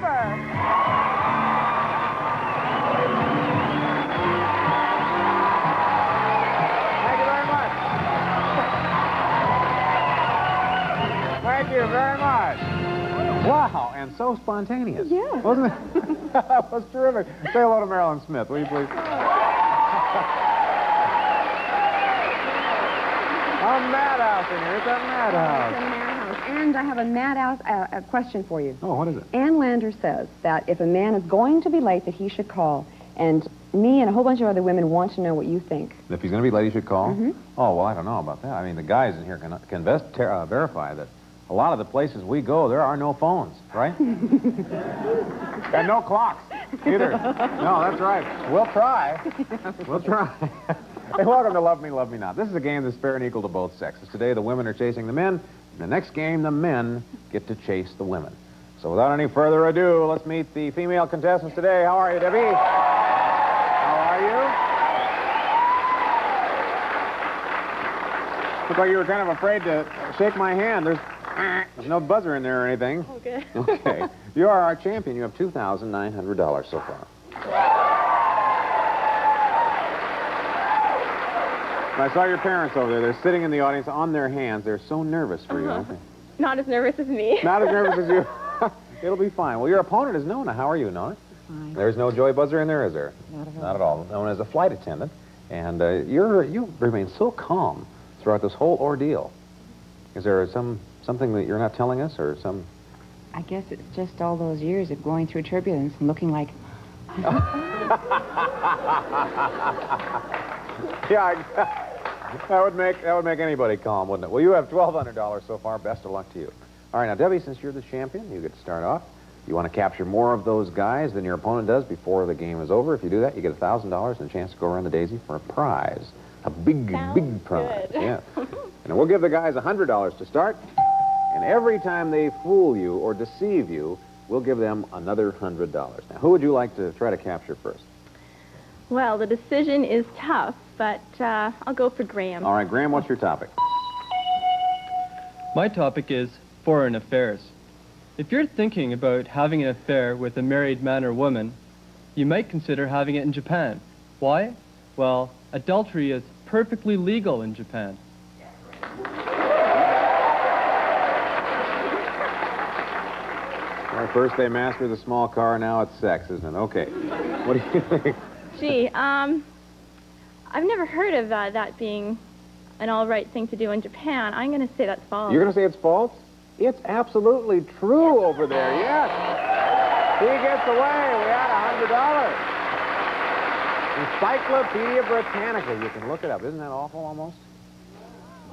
Thank you very much. Wow, and so spontaneous. Yeah. Wasn't it? That was terrific. Say hello to Marilyn Smith, will you please? A madhouse in here. It's a madhouse. It's a madhouse. And I have a madhouse question for you. Oh, what is it? Ann Lander says that if a man is going to be late, that he should call. And me and a whole bunch of other women want to know what you think. If he's going to be late, he should call? Mm-hmm. Oh, well, I don't know about that. I mean, the guys in here can verify that a lot of the places we go, there are no phones, right? And no clocks, either. No, that's right. We'll try. We'll try. Hey, welcome to Love Me, Love Me Not. This is a game that's fair and equal to both sexes. Today, the women are chasing the men. In the next game, the men get to chase the women. So without any further ado, let's meet the female contestants today. How are you, Debbie? How are you? Look like you were kind of afraid to shake my hand. There's no buzzer in there or anything. Okay. Okay. You are our champion. You have $2,900 so far. I saw your parents over there. They're sitting in the audience on their hands. They're so nervous for you, aren't they? Not as nervous as me. Not as nervous as you. It'll be fine. Well, your opponent is Nona. How are you, Nona? Fine. There's no joy buzzer in there, is there? Not at all. Not at all. Nona is a flight attendant, and you remain so calm throughout this whole ordeal. Is there something that you're not telling us, or some... I guess it's just all those years of going through turbulence and looking like... Yeah, that would make anybody calm, wouldn't it? Well, you have $1,200 so far. Best of luck to you. All right, now, Debbie, since you're the champion, you get to start off. You want to capture more of those guys than your opponent does before the game is over. If you do that, you get $1,000 and a chance to go around the daisy for a prize. A big prize. Good. Yeah. And we'll give the guys $100 to start. And every time they fool you or deceive you, we'll give them another $100. Now, who would you like to try to capture first? Well, the decision is tough, but I'll go for Graham. All right, Graham, what's your topic? My topic is foreign affairs. If you're thinking about having an affair with a married man or woman, you might consider having it in Japan. Why? Well, adultery is perfectly legal in Japan. Well, first they master the small car, now it's sex, isn't it? Okay. What do you think? Gee, I've never heard of that being an all right thing to do in Japan. I'm going to say that's false. You're going to say it's false? It's absolutely true over there, yes. He gets away. We had $100. Encyclopedia Britannica. You can look it up. Isn't that awful almost?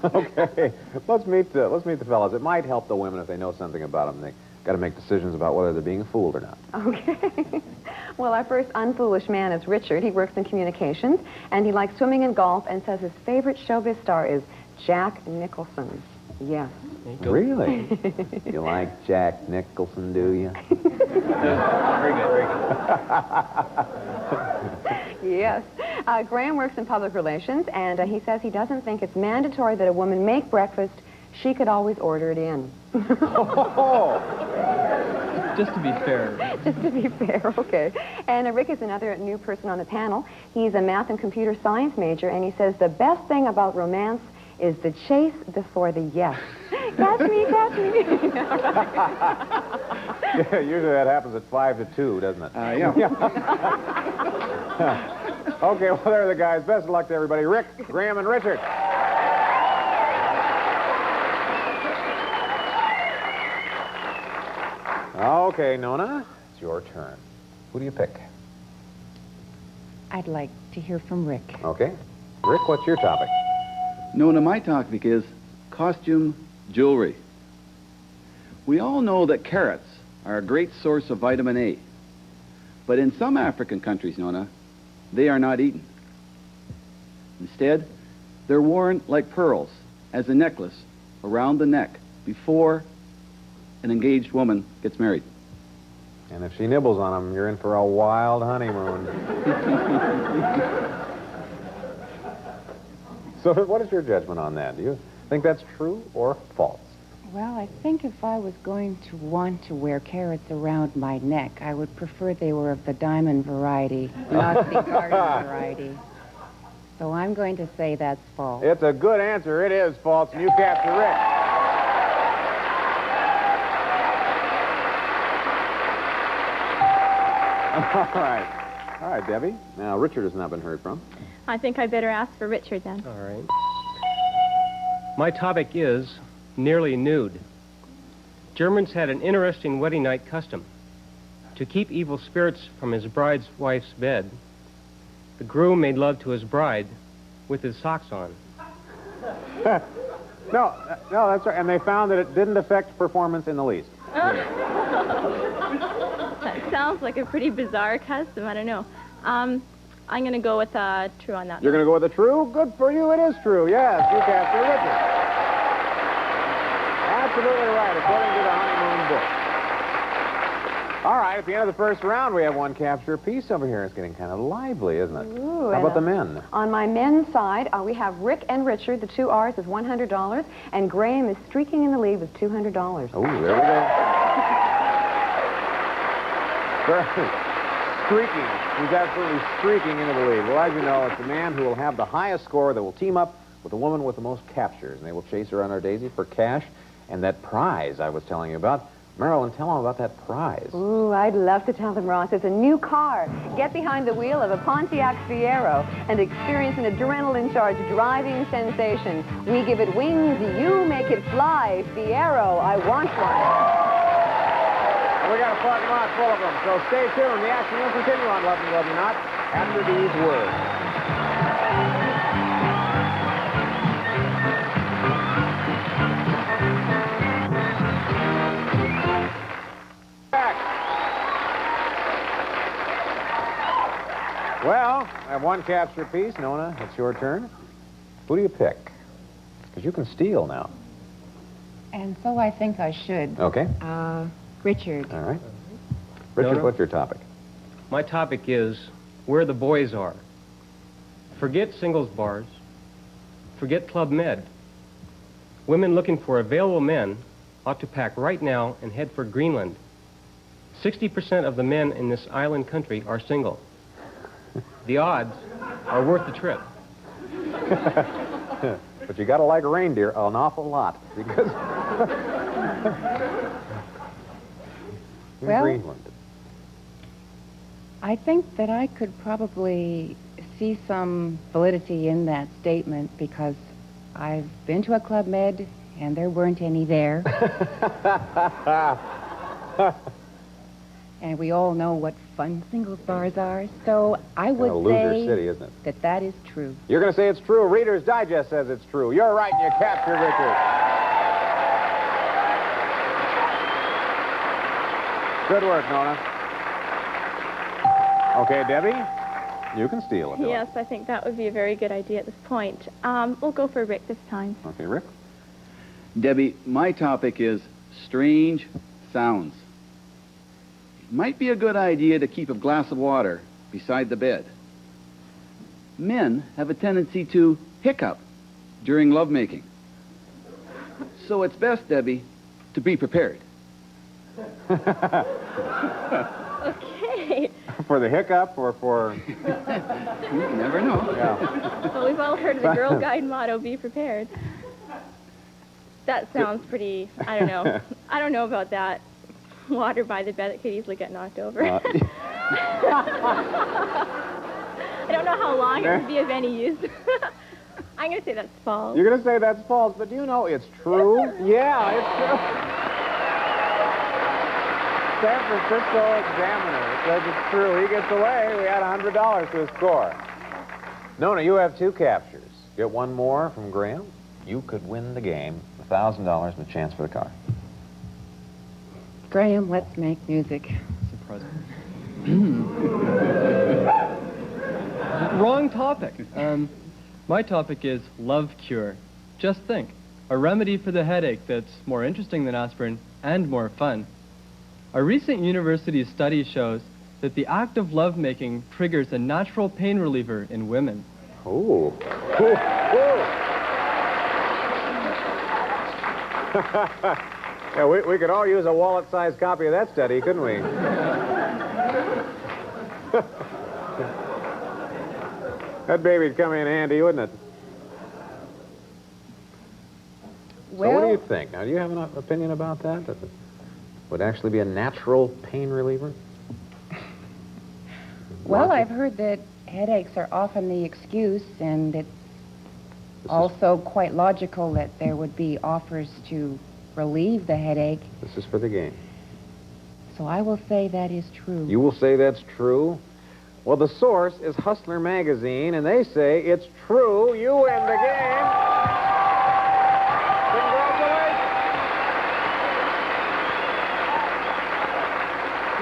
Okay. Let's meet the fellas. It might help the women if they know something about them. They got to make decisions about whether they're being fooled or not. Okay. Well, our first unfoolish man is Richard. He works in communications, and he likes swimming and golf, and says his favorite showbiz star is Jack Nicholson. Yes. Really? You like Jack Nicholson, do you? Very good, very good. Yes. Graham works in public relations, and he says he doesn't think it's mandatory that a woman make breakfast. She could always order it in. Just to be fair. Just to be fair, okay. And Rick is another new person on the panel. He's a math and computer science major, and he says the best thing about romance is the chase before the yes. Catch me, catch me. Yeah, usually that happens at 5 to 2, doesn't it? Yeah. Okay, well, there are the guys. Best of luck to everybody. Rick, Graham, and Richard. Okay, Nona, it's your turn. Who do you pick? I'd like to hear from Rick. Okay. Rick, what's your topic? Nona, my topic is costume jewelry. We all know that carrots are a great source of vitamin A. But in some African countries, Nona, they are not eaten. Instead, they're worn like pearls as a necklace around the neck before an engaged woman gets married. And if she nibbles on them, you're in for a wild honeymoon. So what is your judgment on that? Do you think that's true or false? Well, I think if I was going to want to wear carrots around my neck, I would prefer they were of the diamond variety, not the garden variety. So I'm going to say that's false. It's a good answer. It is false, and you capture Rick. All right. All right, Debbie. Now, Richard has not been heard from. I think I better ask for Richard then. All right. My topic is nearly nude. Germans had an interesting wedding night custom. To keep evil spirits from his bride's wife's bed, the groom made love to his bride with his socks on. No, that's right. And they found that it didn't affect performance in the least. That sounds like a pretty bizarre custom. I don't know. I'm going to go with true on that. You're going to go with the true? Good for you. It is true. Yes, you capture Richard. Absolutely right, according to the honeymoon book. All right, at the end of the first round, we have one capture apiece over here. It's getting kind of lively, isn't it? Ooh, how about the men? On my men's side, we have Rick and Richard. The two R's is $100, and Graham is streaking in the lead with $200. Oh, there we go. Streaking. He's absolutely streaking into the lead. Well, as you know, it's the man who will have the highest score that will team up with the woman with the most captures, and they will chase her on our daisy for cash and that prize I was telling you about. Marilyn, tell them about that prize. Ooh, I'd love to tell them, Ross. It's a new car. Get behind the wheel of a Pontiac Fiero and experience an adrenaline-charged driving sensation. We give it wings, you make it fly. Fiero, I want one. We got a parking lot full of them, so stay tuned. The action will continue on Love Me, Love You Not after these words. Back. Well, I have one capture piece. Nona, it's your turn. Who do you pick? Because you can steal now. And so I think I should. Okay. Richard. All right. Richard, Nona? what's your topic? My topic is where the boys are. Forget singles bars. Forget Club Med. Women looking for available men ought to pack right now and head for Greenland. 60% of the men in this island country are single. The odds are worth the trip. But you got to like reindeer an awful lot because in Well, Greenland. I think that I could probably see some validity in that statement because I've been to a Club Med and there weren't any there. And we all know what fun singles bars are, so I would loser say city, isn't it? that that is true. You're going to say it's true. Reader's Digest says it's true. You're right, and you captured Richard. Good work, Nona. Okay, Debbie, you can steal if you Yes, I think that would be a very good idea at this point. We'll go for Rick this time. like. Okay, Rick? Debbie, my topic is strange sounds. It might be a good idea to keep a glass of water beside the bed. Men have a tendency to hiccup during lovemaking. So it's best, Debbie, to be prepared. Okay. For the hiccup or for... You never know. Yeah. Well, we've all heard of the Girl Guide motto, be prepared. That sounds pretty, I don't know. I don't know about that. Water by the bed that could easily get knocked over. I don't know how long it would be of any use. I'm going to say that's false. You're going to say that's false, but do you know it's true? Yeah, it's true. San Francisco Examiner says it's true. He gets away. We add $100 to his score. Nona, you have two captures. Get one more from Graham. You could win the game. $1,000 and a chance for the car. Graham, let's make music. Surprising. Wrong topic. My topic is love cure. Just think, a remedy for the headache that's more interesting than aspirin and more fun. A recent university study shows that the act of lovemaking triggers a natural pain reliever in women. Ooh. Ooh. Ooh. Yeah, we could all use a wallet-sized copy of that study, couldn't we? That baby'd come in handy, wouldn't it? Well, So what do you think? Now, do you have an opinion about that? That it would actually be a natural pain reliever? well, I've heard that headaches are often the excuse, and it's also quite logical that there would be offers to relieve the headache. This is for the game. So I will say that is true. You will say that's true? Well, the source is Hustler Magazine, and they say it's true. You win the game. Congratulations.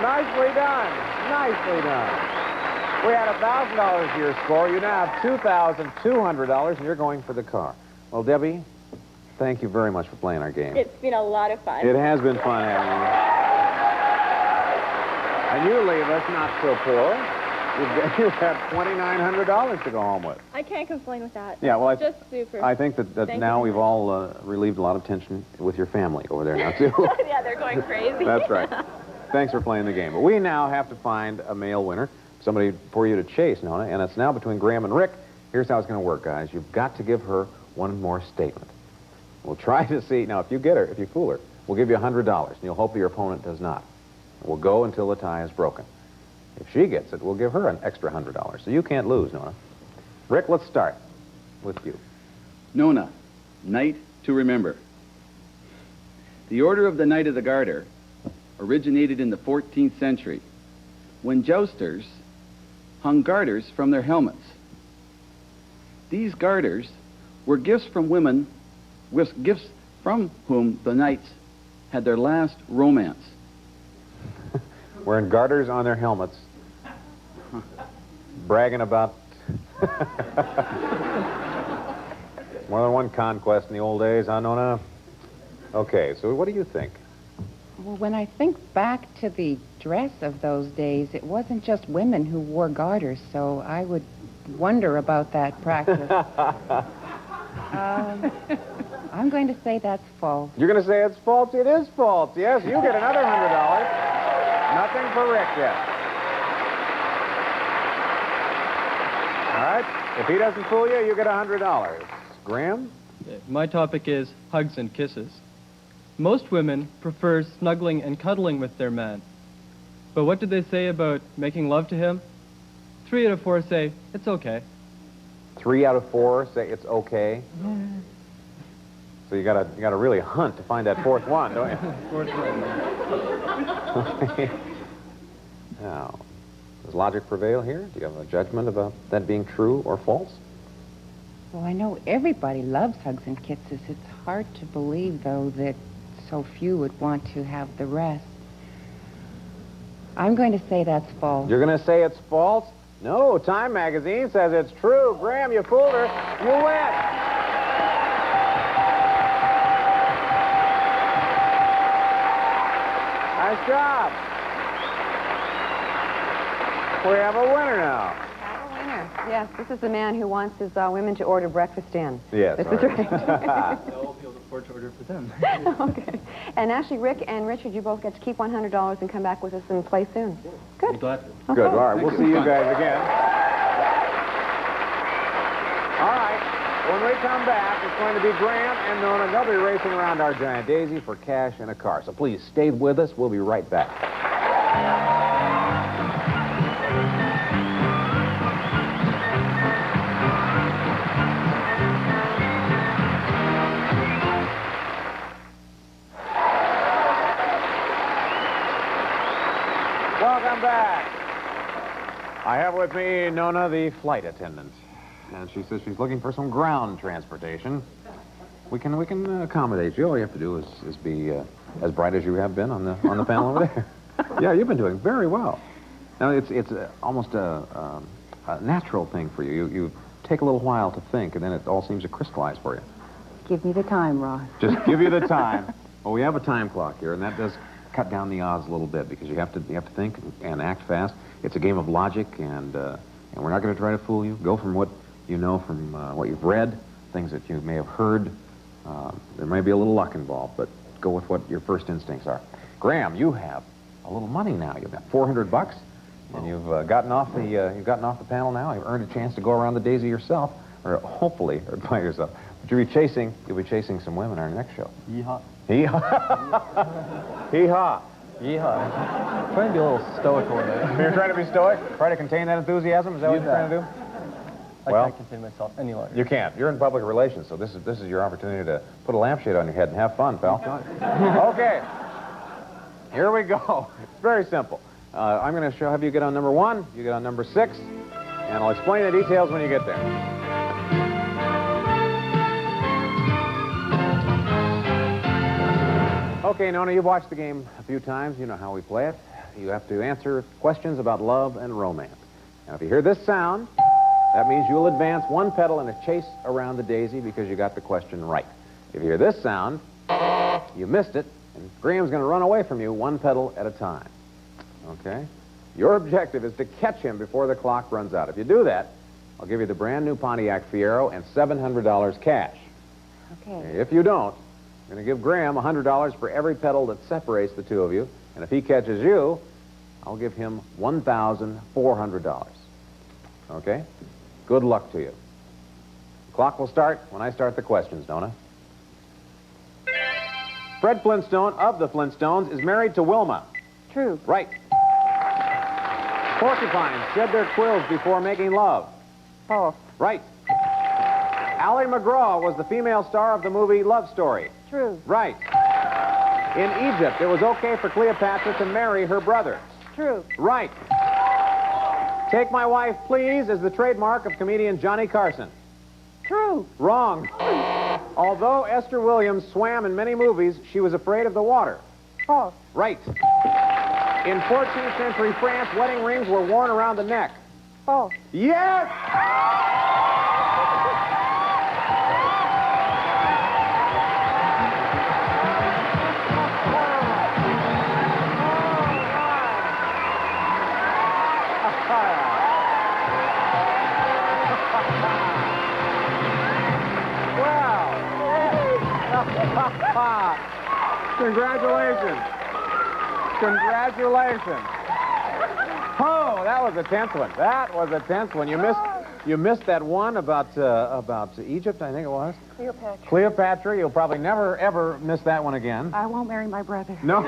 Nicely done. Nicely done. We had $1,000 to your score. You now have $2,200, and you're going for the car. Well, Debbie, thank you very much for playing our game. It's been a lot of fun. It has been fun having you. And you leave us not so poor. You have $2,900 to go home with. I can't complain with that. Yeah, well, Just super. I think that Thank now you. we've all relieved a lot of tension with your family over there now, too. Yeah, they're going crazy. That's right. Thanks for playing the game. But we now have to find a male winner, somebody for you to chase, Nona, and it's now between Graham and Rick. Here's how it's going to work, guys. You've got to give her one more statement. We'll try to see. Now, if you get her, if you fool her, we'll give you $100, and you'll hope your opponent does not. We'll go until the tie is broken. If she gets it, we'll give her an extra $100. So you can't lose, Nona. Rick, let's start with you. Nona, Knight to remember. The Order of the Knight of the Garter originated in the 14th century when jousters hung garters from their helmets. These garters were gifts from women, gifts from whom the knights had their last romance. Wearing garters on their helmets, bragging about more than one conquest in the old days, huh, Nona? Okay, so what do you think? Well, when I think back to the dress of those days, it wasn't just women who wore garters, so I would wonder about that practice. I'm going to say that's false. You're going to say it's false? It is false. Yes, you get another $100. Nothing for Rick yet. All right. If he doesn't fool you, you get $100. Graham? My topic is hugs and kisses. Most women prefer snuggling and cuddling with their man. But what do they say about making love to him? 3 out of 4 say, it's okay. 3 out of 4 say it's okay. So you gotta really hunt to find that fourth one, don't you? Fourth one. Now, does logic prevail here? Do you have a judgment about that being true or false? Well, I know everybody loves hugs and kisses. It's hard to believe, though, that so few would want to have the rest. I'm going to say that's false. You're going to say it's false? No, Time Magazine says it's true. Graham, you fooled her. You win. Nice job. We have a winner now. Have a winner. Yes, this is the man who wants his women to order breakfast in. Yes. This is right. I'll be able to afford to order for them. Okay. And actually, Rick and Richard, you both get to keep $100 and come back with us and play soon. Good. Be glad to. Okay. Good. All right, we'll see you guys again. All right. When we come back, it's going to be Graham and Nona. They'll be racing around our giant daisy for cash and a car. So please stay with us. We'll be right back. Welcome back. I have with me Nona, the flight attendant. And she says she's looking for some ground transportation. We can accommodate you. All you have to do is be as bright as you have been on the panel over there. Yeah, you've been doing very well. Now it's almost a natural thing for you. You take a little while to think, and then it all seems to crystallize for you. Give me the time, Ross. Just give you the time. Well, we have a time clock here, and that does cut down the odds a little bit because you have to think and act fast. It's a game of logic, and we're not going to try to fool you. Go from what you know from what you've read, things that you may have heard There may be a little luck involved, but go with what your first instincts are. Graham, you have a little money now. You've got $400, and you've gotten off the panel now. You've earned a chance to go around the daisy yourself, or hopefully or by yourself. But you'll be chasing some women on our next show. Yeehaw. Yeehaw. Yeehaw. Yeehaw. Trying to be a little stoic over there. You're trying to be stoic? Try to contain that enthusiasm? Is that what you're trying to do? I can't contain myself any longer. You can't. You're in public relations, so this is your opportunity to put a lampshade on your head and have fun, pal. Okay. Here we go. It's very simple. I'm going to have you get on number 1, you get on number 6, and I'll explain the details when you get there. Okay, Nona, you've watched the game a few times. You know how we play it. You have to answer questions about love and romance. Now, if you hear this sound, that means you'll advance 1 petal in a chase around the daisy because you got the question right. If you hear this sound, you missed it, and Graham's going to run away from you 1 petal at a time. Okay? Your objective is to catch him before the clock runs out. If you do that, I'll give you the brand new Pontiac Fiero and $700 cash. Okay. If you don't, I'm going to give Graham $100 for every petal that separates the two of you, and if he catches you, I'll give him $1,400. Okay? Good luck to you. The clock will start when I start the questions, Nona. Fred Flintstone of the Flintstones is married to Wilma. True. Right. Porcupines shed their quills before making love. False. Right. Ally McGraw was the female star of the movie Love Story. True. Right. In Egypt, it was okay for Cleopatra to marry her brother. True. Right. Take My Wife, Please is the trademark of comedian Johnny Carson. True. Wrong. Although Esther Williams swam in many movies, she was afraid of the water. False. Right. In 14th century France, wedding rings were worn around the neck. False. Yes! Congratulations. Congratulations. Oh, that was a tense one. That was a tense one. You missed that one about Egypt, I think it was. Cleopatra. Cleopatra. You'll probably never, ever miss that one again. I won't marry my brother. No.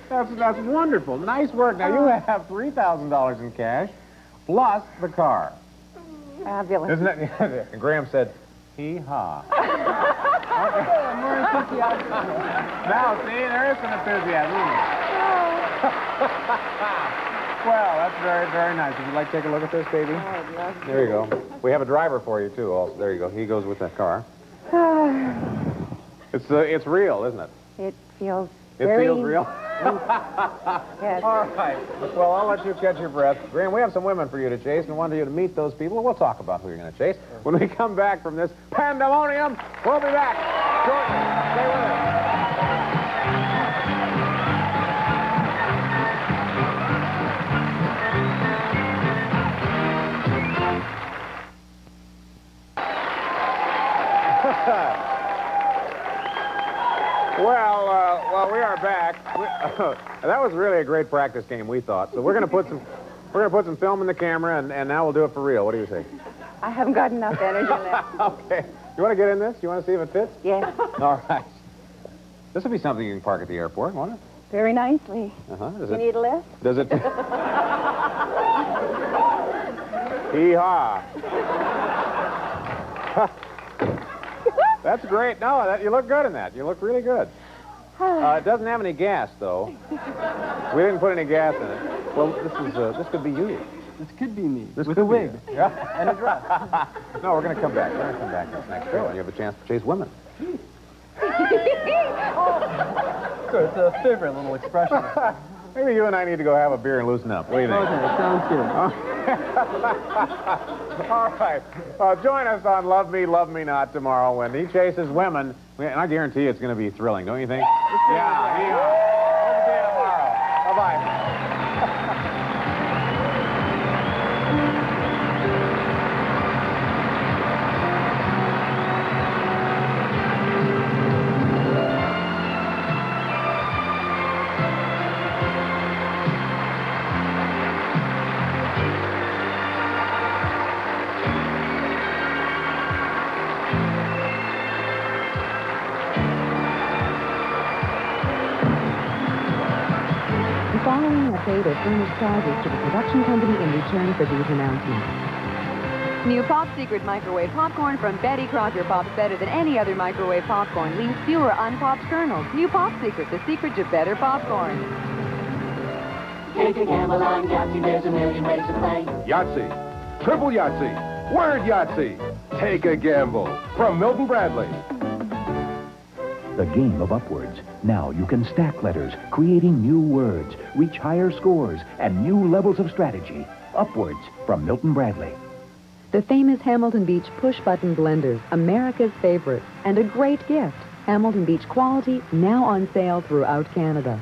That's wonderful. Nice work. Now, you have $3,000 in cash, plus the car. Fabulous. Isn't it? And Graham said, hee-haw. More enthusiastic. Now, see, there is some enthusiasm. Well, that's very, very nice. Would you like to take a look at this, baby? There you go. We have a driver for you, too, also. There you go. He goes with that car. It's real, isn't it? It feels It very... feels real? Yes. All right. Well, I'll let you catch your breath. Graham, we have some women for you to chase, and we want you to meet those people. We'll talk about who you're going to chase. When we come back from this pandemonium, we'll be back shortly. Stay with us. Well, we are back. That was really a great practice game, we thought. So we're going to put some film in the camera, and now we'll do it for real. What do you think? I haven't got enough energy left. Okay. You want to get in this? You want to see if it fits? Yes. All right. This will be something you can park at the airport, won't it? Very nicely. Does You it? need a lift? Does it? Hee-haw. That's great. No, you look good in that. You look really good. It doesn't have any gas, though. We didn't put any gas in it. Well, this could be you. This could be me. This with could a wig. be you. Yeah. And a dress. No, we're going to come back. We're going to come back this next show, and you have a chance to chase women. So it's a favorite little expression. Maybe you and I need to go have a beer and loosen up. What do you think? Okay, sounds good. All right. Join us on Love Me, Love Me Not tomorrow when he chases women. And I guarantee you it's going to be thrilling, don't you think? Yeah. We'll see you tomorrow. Bye-bye. The following are paid or furnished charges to the production company in return for these announcements. New Pop Secret microwave popcorn from Betty Crocker pops better than any other microwave popcorn. Leaves fewer unpopped kernels. New Pop Secret, the secret to better popcorn. Take a gamble on Yahtzee, there's a million ways to play. Yahtzee, triple Yahtzee, word Yahtzee. Take a gamble from Milton Bradley. The game of Upwards. Now you can stack letters, creating new words, reach higher scores, and new levels of strategy. Upwards from Milton Bradley. The famous Hamilton Beach push-button blenders, America's favorite, and a great gift. Hamilton Beach quality, now on sale throughout Canada.